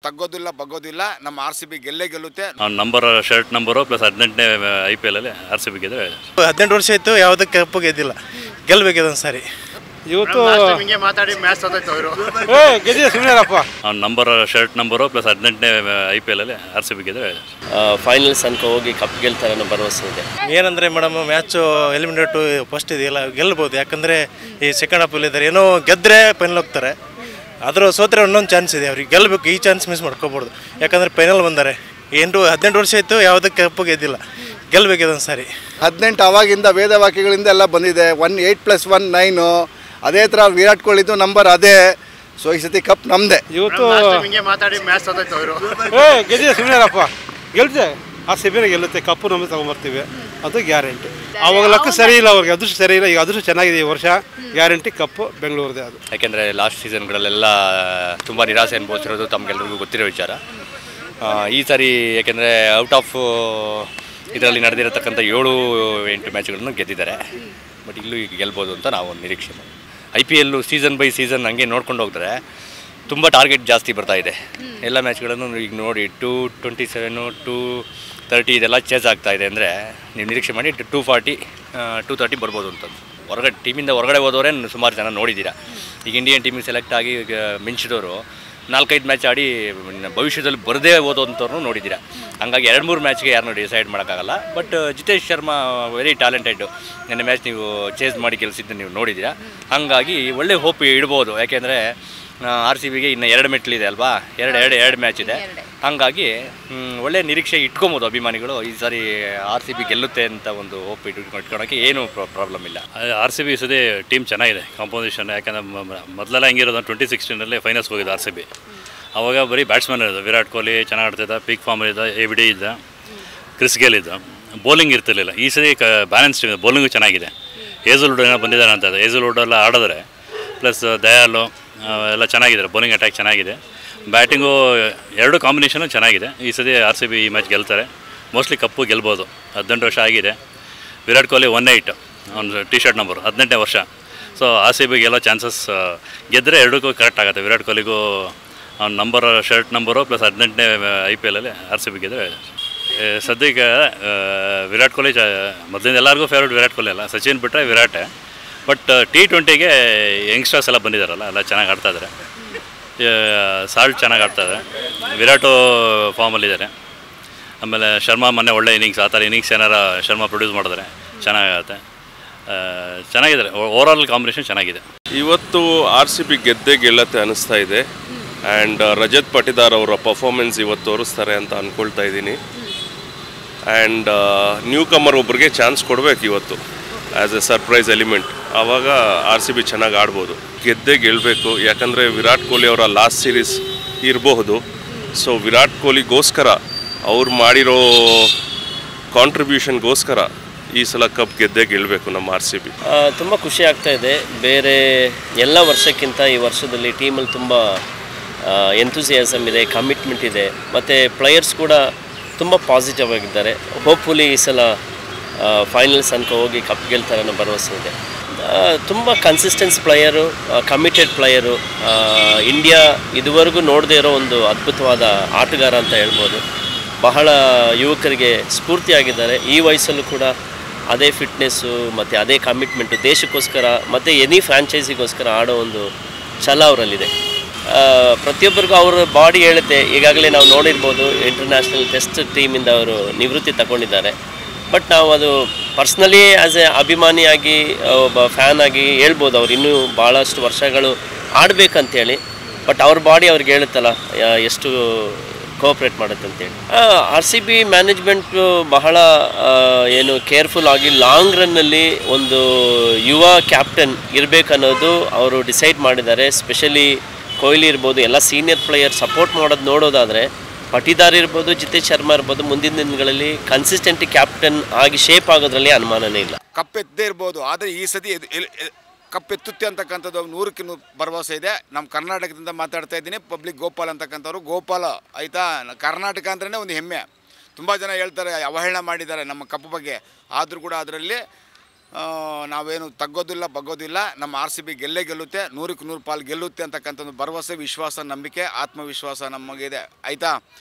ತಗ್ಗೋದಿಲ್ಲ ಬಗ್ಗೋದಿಲ್ಲ. ನಮ್ಮ RCB ಗೆಲ್ಲೇ ಗೆಲ್ಲುತ್ತೆ. ನಂಬರ್ ಶರ್ಟ್ ನಂಬರು ಪ್ಲಸ್ 18ನೇ IPL ಅಲ್ಲಿ RCB ಗೆದ್ರೆ 18 ವರ್ಷ ಆಯಿತು ಯಾವುದಕ್ಕೆ ಕಪ್ಪು ಗೆದ್ದಿಲ್ಲ, ಗೆಲ್ಲಬೇಕಿದೆ ಸರಿ. ಇವತ್ತು ಮಾತಾಡಿ ಮ್ಯಾಚ್ ಸೋತೈತೆ ಅವರು ಗೆದ್ದಿದೆ ಸುಮ್ಮನೆರಪ್ಪ. ನಂಬರ್ ಶರ್ಟ್ ನಂಬರು ಪ್ಲಸ್ 18ನೇ IPL ಅಲ್ಲಿ RCB ಗೆದ್ರೆ ಫೈನಲ್ಸ್ ಅನ್ಕ ಹೋಗಿ ಕಪ್ ಗೆಲ್ತಾರೆ ಅನ್ನೋ ಭರವಸೆ ಇದೆ. ಏನಂದರೆ ಮೇಡಮ್, ಮ್ಯಾಚು ಎಲಿಮಿನೇಟು ಫಸ್ಟ್ ಇದೆಯಲ್ಲ, ಗೆಲ್ಬೋದು. ಯಾಕಂದರೆ ಈ ಸೆಕೆಂಡ್ ಹಾಫಲ್ಲಿ ಇದ್ದಾರೆ, ಏನೋ ಗೆದ್ದರೆ ಫೈನಲ್ ಹೋಗ್ತಾರೆ. ಅದರ ಸೋತ್ರೆ ಇನ್ನೊಂದು ಚಾನ್ಸ್ ಇದೆ ಅವ್ರಿಗೆ, ಗೆಲ್ಲಬೇಕು. ಈ ಚಾನ್ಸ್ ಮಿಸ್ ಮಾಡ್ಕೋಬಾರ್ದು. ಯಾಕಂದರೆ ಫೈನಲ್ ಬಂದ್ದಾರೆ. 18 ವರ್ಷ ಆಯಿತು ಯಾವುದಕ್ಕೆ ಕಪ್ಪು ಗೆದ್ದಿಲ್ಲ, ಗೆಲ್ಲಬೇಕಿದೆ ಸರಿ. 18 ಅವಾಗಿಂದ ವೇದವಾಕ್ಯಗಳಿಂದ ಎಲ್ಲ ಬಂದಿದೆ. 8+1 9. ಅದೇ ಥರ ವಿರಾಟ್ ಕೊಹ್ಲಿದು ನಂಬರ್ ಅದೇ. ಸೊ ಈ ಸತಿ ಕಪ್ ನಮ್ಮದೇ. ಇವತ್ತು ಮಾತಾಡಿ ಮ್ಯಾಚ್ ಸೋತೈತೆ ಅವರು ಗೆದ್ದಿದೆ ಸುಮ್ಮನೆರಪ್ಪ, ಗೆಲ್ತೆ RCB ಗೆಲ್ಲುತ್ತೆ, ಕಪ್ಪು ನಮಗೆ ತಗೊಂಬರ್ತೀವಿ, ಅದು ಗ್ಯಾರಂಟಿ. ಅವಾಗ ಲಕ್ಕ ಸರಿ ಇಲ್ಲ ಅವ್ರಿಗೆ, ಅದೃಷ್ಟ ಸರಿ ಇಲ್ಲ. ಈಗ ಅದೃಷ್ಟ ಚೆನ್ನಾಗಿದೆ ಈ ವರ್ಷ, ಗ್ಯಾರಂಟಿ ಕಪ್ಪು ಬೆಂಗಳೂರದೇ ಅದು. ಯಾಕೆಂದರೆ ಲಾಸ್ಟ್ ಸೀಸನ್ಗಳಲ್ಲೆಲ್ಲ ತುಂಬ ನಿರಾಸೆ ಅನುಭವಿಸಿರೋದು ತಮಗೆಲ್ಲರಿಗೂ ಗೊತ್ತಿರೋ ವಿಚಾರ. ಈ ಸಾರಿ ಯಾಕೆಂದರೆ ಔಟ್ ಆಫ್ ಇದರಲ್ಲಿ ನಡೆದಿರತಕ್ಕಂಥ 7-8 ಮ್ಯಾಚ್ಗಳನ್ನು ಗೆದ್ದಿದ್ದಾರೆ. ಬಟ್ ಇಲ್ಲೂ ಈಗ ಗೆಲ್ಬೋದು ಅಂತ ನಾವು ನಿರೀಕ್ಷೆ ಮಾಡಿ. IPL ಸೀಸನ್ ಬೈ ಸೀಸನ್ ಹಂಗೆ ನೋಡ್ಕೊಂಡು ಹೋಗ್ತಾರೆ, ತುಂಬ ಟಾರ್ಗೆಟ್ ಜಾಸ್ತಿ ಬರ್ತಾಯಿದೆ. ಎಲ್ಲ ಮ್ಯಾಚ್ಗಳನ್ನು ಈಗ ನೋಡಿ 227, 230 ಇದೆಲ್ಲ ಚೇಸ್ ಆಗ್ತಾಯಿದೆ. ಅಂದರೆ ನೀವು ನಿರೀಕ್ಷೆ ಮಾಡಿ 240, 230 ಬರ್ಬೋದು ಅಂತ. ಟೀಮಿಂದ ಹೊರಗಡೆ ಹೋದವರೇ ಸುಮಾರು ಜನ ನೋಡಿದ್ದೀರಾ. ಈಗ ಇಂಡಿಯನ್ ಟೀಮಿಗೆ ಸೆಲೆಕ್ಟ್ ಆಗಿ ಮಿಂಚಿದವರು 4-5 ಮ್ಯಾಚ್ ಆಡಿ ಭವಿಷ್ಯದಲ್ಲಿ ಬರದೇ ಓದೋಂಥವ್ರನ್ನೂ ನೋಡಿದ್ದೀರಾ. ಹಂಗಾಗಿ 2-3 ಮ್ಯಾಚ್ಗೆ ಯಾರನ್ನೂ ಡಿಸೈಡ್ ಮಾಡೋಕ್ಕಾಗಲ್ಲ. But Jitesh Sharma very talented. ನೆನ್ನೆ ಮ್ಯಾಚ್ ನೀವು ಚೇಸ್ ಮಾಡಿ ಗೆಲ್ಲಿಸಿದ್ದು ನೀವು ನೋಡಿದ್ದೀರಾ. ಹಾಗಾಗಿ ಒಳ್ಳೆ ಹೋಪ್ ಇಡ್ಬೋದು. ಯಾಕೆಂದರೆ RCBಗೆ ಇನ್ನು 2 ಮೆಟ್ಲಿದೆ ಅಲ್ವಾ, 2 ಮ್ಯಾಚ್ ಇದೆ. ಹಾಗಾಗಿ ಒಳ್ಳೆ ನಿರೀಕ್ಷೆ ಇಟ್ಕೊಬೋದು ಅಭಿಮಾನಿಗಳು. ಈ ಸಾರಿ RCB ಗೆಲ್ಲುತ್ತೆ ಅಂತ ಒಂದು ಹೋಪ್ ಇಟ್ಕೊಳಕ್ಕೆ ಏನೂ ಪ್ರಾಬ್ಲಮ್ ಇಲ್ಲ. RCB ಸದೇ ಟೀಮ್ ಚೆನ್ನಾಗಿದೆ, ಕಾಂಪೋಸಿಷನ್. ಯಾಕಂದರೆ ಮೊದಲೆಲ್ಲ ಹೆಂಗಿರೋದು 2016 ಫೈನಲ್ಸ್ ಹೋಗಿದ್ದು RCB. ಆವಾಗ ಬರೀ ಬ್ಯಾಟ್ಸ್ಮನ್ ಇರೋದು. ವಿರಾಟ್ ಕೊಹ್ಲಿ ಚೆನ್ನಾಗಿ ಆಡ್ತಿದ್ದ, ಪೀಕ್ ಫಾರ್ಮಲ್ಲಿದ್ದ, ABD ಇದ್ದ, ಕ್ರಿಸ್ ಗೇಲ್ ಇದ್ದ. ಬೌಲಿಂಗ್ ಇರ್ತಿರ್ಲಿಲ್ಲ. ಈ ಸರಿ ಬ್ಯಾಲೆನ್ಸ್ ಟೀಮ್, ಬೌಲಿಂಗು ಚೆನ್ನಾಗಿದೆ. ಹೇಜಲ್ವುಡ್ ಏನೋ ಬಂದಿದ್ದಾರೆ ಅಂತ. ಹೇಜಲ್ವುಡ್ ಎಲ್ಲ ಆಡಿದ್ರೆ ಪ್ಲಸ್ ದಯಾಲು ಎಲ್ಲ ಚೆನ್ನಾಗಿದ್ದಾರೆ. ಬೌಲಿಂಗ್ ಅಟ್ಯಾಕ್ ಚೆನ್ನಾಗಿದೆ, ಬ್ಯಾಟಿಂಗು 2 ಕಾಂಬಿನೇಷನು ಚೆನ್ನಾಗಿದೆ. ಈ ಸತಿ RCB ಈ ಮ್ಯಾಚ್ ಗೆಲ್ತಾರೆ. ಮೋಸ್ಟ್ಲಿ ಕಪ್ಪು ಗೆಲ್ಬೋದು. 18 ವರ್ಷ ಆಗಿದೆ. ವಿರಾಟ್ ಕೊಹ್ಲಿ 18 ಅವ್ನು T-ಶರ್ಟ್ ನಂಬರು 18ನೇ ವರ್ಷ. ಸೊ RCB ಗೆಲ್ಲೋ ಚಾನ್ಸಸ್, ಗೆದ್ದರೆ 2ಕ್ಕೂ ಕರೆಕ್ಟ್ ಆಗುತ್ತೆ. ವಿರಾಟ್ ಕೊಹ್ಲಿಗೂ ಅವ್ನ ನಂಬರ್ ಶರ್ಟ್ ನಂಬರು ಪ್ಲಸ್ 18ನೇ IPL ಅಲ್ಲಿ RCB ಗೆದ್ದರೆ. ಸದ್ಯಕ್ಕೆ ವಿರಾಟ್ ಕೊಹ್ಲಿ ಮೊದಲಿಂದ ಎಲ್ಲರಿಗೂ ಫೇವ್ರೇಟ್ ವಿರಾಟ್ ಕೊಹ್ಲಿ ಅಲ್ಲ, ಸಚಿನ್ ಬಿಟ್ಟರೆ ವಿರಾಟೇ. ಬಟ್ T20ಗೆ ಯಂಗ್ಸ್ಟರ್ಸ್ ಎಲ್ಲ ಬಂದಿದ್ದಾರಲ್ಲ, ಎಲ್ಲ ಚೆನ್ನಾಗಿ ಆಡ್ತಾಯಿದ್ದಾರೆ. ಸಾಲ್ಟ್ ಚೆನ್ನಾಗಿ ಆಡ್ತಾಯಿದ್ದಾರೆ. ವಿರಾಟು ಫಾರ್ಮಲ್ಲಿದ್ದಾರೆ. ಆಮೇಲೆ ಶರ್ಮಾ ಮೊನ್ನೆ ಒಳ್ಳೆ ಇನ್ನಿಂಗ್ಸ್, ಆ ಥರ ಇನ್ನಿಂಗ್ಸ್ ಏನಾರ ಶರ್ಮಾ ಪ್ರೊಡ್ಯೂಸ್ ಮಾಡಿದ್ರೆ ಚೆನ್ನಾಗುತ್ತೆ. ಚೆನ್ನಾಗಿದ್ದಾರೆ. ಓವರಾಲ್ ಕಾಂಬಿನೇಷನ್ ಚೆನ್ನಾಗಿದೆ. ಇವತ್ತು RCB ಗೆದ್ದೇ ಗೆಲ್ಲತ್ತೆ ಅನ್ನಿಸ್ತಾ ಇದೆ. ಆ್ಯಂಡ್ ರಜತ್ ಪಟಿದಾರ್ ಅವರ ಪರ್ಫಾರ್ಮೆನ್ಸ್ ಇವತ್ತು ತೋರಿಸ್ತಾರೆ ಅಂತ ಅಂದ್ಕೊಳ್ತಾ ಇದ್ದೀನಿ. ಆ್ಯಂಡ್ ನ್ಯೂ ಕಮರ್ ಒಬ್ರಿಗೆ ಚಾನ್ಸ್ ಕೊಡಬೇಕು ಇವತ್ತು ಆ್ಯಸ್ ಎ ಸರ್ಪ್ರೈಸ್ ಎಲಿಮೆಂಟ್. ಆವಾಗ RCB ಚೆನ್ನಾಗಿ ಆಡ್ಬೋದು. ಗೆದ್ದೇ ಗೆಲ್ಲಬೇಕು. ಯಾಕಂದರೆ ವಿರಾಟ್ ಕೊಹ್ಲಿ ಅವರ ಲಾಸ್ಟ್ ಸೀರೀಸ್ ಇರಬಹುದು. ಸೊ ವಿರಾಟ್ ಕೊಹ್ಲಿಗೋಸ್ಕರ ಅವ್ರು ಮಾಡಿರೋ ಕಾಂಟ್ರಿಬ್ಯೂಷನ್ಗೋಸ್ಕರ ಈ ಸಲ ಕಪ್ ಗೆದ್ದೇ ಗೆಲ್ಲಬೇಕು ನಮ್ಮ RCB. ತುಂಬ ಖುಷಿ ಆಗ್ತಾ ಇದೆ. ಬೇರೆ ಎಲ್ಲ ವರ್ಷಕ್ಕಿಂತ ಈ ವರ್ಷದಲ್ಲಿ ಟೀಮಲ್ಲಿ ತುಂಬ ಎಂಥೂಸಿಯಾಸಮ್ ಇದೆ, ಕಮಿಟ್ಮೆಂಟ್ ಇದೆ. ಮತ್ತು ಪ್ಲೇಯರ್ಸ್ ಕೂಡ ತುಂಬ ಪಾಸಿಟಿವ್ ಆಗಿದ್ದಾರೆ. ಹೋಪ್ಫುಲಿ ಈ ಸಲ ಫೈನಲ್ಸ್ ಅನ್ಕ ಹೋಗಿ ಕಪ್ ಗೆಲ್ತಾರೆ ಅನ್ನೋ ಭರವಸೆ ಇದೆ. ತುಂಬ consistence player, committed player. India ಇದುವರೆಗೂ ನೋಡದೇ ಇರೋ ಒಂದು ಅದ್ಭುತವಾದ ಆಟಗಾರ ಅಂತ ಹೇಳ್ಬೋದು. ಬಹಳ ಯುವಕರಿಗೆ ಸ್ಫೂರ್ತಿಯಾಗಿದ್ದಾರೆ. ಈ ವಯಸ್ಸಲ್ಲೂ ಕೂಡ ಅದೇ ಫಿಟ್ನೆಸ್ಸು ಮತ್ತು ಅದೇ ಕಮಿಟ್ಮೆಂಟು ದೇಶಕ್ಕೋಸ್ಕರ ಮತ್ತು ಎನಿ ಫ್ರ್ಯಾಂಚೈಸಿಗೋಸ್ಕರ ಆಡೋ ಒಂದು ಛಲ ಅವರಲ್ಲಿದೆ. ಪ್ರತಿಯೊಬ್ಬರಿಗೂ ಅವರ ಬಾಡಿ ಹೇಳುತ್ತೆ. ಈಗಾಗಲೇ ನಾವು ನೋಡಿರ್ಬೋದು, ಇಂಟರ್ನ್ಯಾಷನಲ್ ಟೆಸ್ಟ್ ಟೀಮಿಂದ ಅವರು ನಿವೃತ್ತಿ ತಗೊಂಡಿದ್ದಾರೆ. ಬಟ್ ನಾವು ಅದು ಪರ್ಸ್ನಲಿ ಆ್ಯಸ್ ಎ ಅಭಿಮಾನಿಯಾಗಿ, ಒಬ್ಬ ಫ್ಯಾನ್ ಆಗಿ ಹೇಳ್ಬೋದು ಅವ್ರು ಇನ್ನೂ ಭಾಳಷ್ಟು ವರ್ಷಗಳು ಆಡಬೇಕಂತೇಳಿ. ಬಟ್ ಅವ್ರ ಬಾಡಿ ಅವ್ರಿಗೆ ಹೇಳುತ್ತಲ್ಲ ಎಷ್ಟು ಕೋಆಪ್ರೇಟ್ ಮಾಡುತ್ತೆ ಅಂತೇಳಿ. RCB ಮ್ಯಾನೇಜ್ಮೆಂಟು ಬಹಳ ಏನು ಕೇರ್ಫುಲ್ ಆಗಿ ಲಾಂಗ್ ರನ್ನಲ್ಲಿ ಒಂದು ಯುವ ಕ್ಯಾಪ್ಟನ್ ಇರಬೇಕನ್ನೋದು ಅವರು ಡಿಸೈಡ್ ಮಾಡಿದ್ದಾರೆ. ಸ್ಪೆಷಲಿ ಕೊಹ್ಲಿ ಇರ್ಬೋದು, ಎಲ್ಲ ಸೀನಿಯರ್ ಪ್ಲೇಯರ್ ಸಪೋರ್ಟ್ ಮಾಡೋದು ನೋಡೋದಾದರೆ ಪಟಿದಾರ್ ಇರ್ಬೋದು, ಜಿತೇಶ್ ಶರ್ಮಾ ಇರ್ಬೋದು, ಮುಂದಿನ ದಿನಗಳಲ್ಲಿ ಕನ್ಸಿಸ್ಟೆಂಟ್ ಕ್ಯಾಪ್ಟನ್ ಆಗಿ ಶೇಪ್ ಆಗೋದ್ರಲ್ಲಿ ಅನುಮಾನನೇ ಇಲ್ಲ. ಕಪ್ಪೆತ್ತದೇ ಇರ್ಬೋದು, ಆದರೆ ಈ ಸತಿ ಕಪ್ಪೆತ್ತುತ್ತೆ ಅಂತಕ್ಕಂಥದ್ದು 100ಕ್ಕೆ 100 ಭರವಸೆ ಇದೆ. ನಮ್ಮ ಕರ್ನಾಟಕದಿಂದ ಮಾತಾಡ್ತಾ ಇದ್ದೀನಿ. ಪಬ್ಲಿಕ್ ಗೋಪಾಲ್ ಅಂತಕ್ಕಂಥವ್ರು, ಗೋಪಾಲ ಆಯಿತಾ. ಕರ್ನಾಟಕ ಅಂದ್ರೇ ಒಂದು ಹೆಮ್ಮೆ. ತುಂಬ ಜನ ಹೇಳ್ತಾರೆ ಅವಹೇಳನ ಮಾಡಿದ್ದಾರೆ ನಮ್ಮ ಕಪ್ಪು ಬಗ್ಗೆ. ಆದರೂ ಕೂಡ ಅದರಲ್ಲಿ ನಾವೇನು ತಗ್ಗೋದಿಲ್ಲ ಬಗ್ಗೋದಿಲ್ಲ. ನಮ್ಮ RCB ಗೆಲ್ಲೇ ಗೆಲ್ಲುತ್ತೆ, 100ಕ್ಕೆ 100 ಪಾಲು ಗೆಲ್ಲುತ್ತೆ ಅಂತಕ್ಕಂಥ ಒಂದು ಭರವಸೆ, ವಿಶ್ವಾಸ, ನಂಬಿಕೆ, ಆತ್ಮವಿಶ್ವಾಸ ನಮಗಿದೆ ಆಯಿತಾ.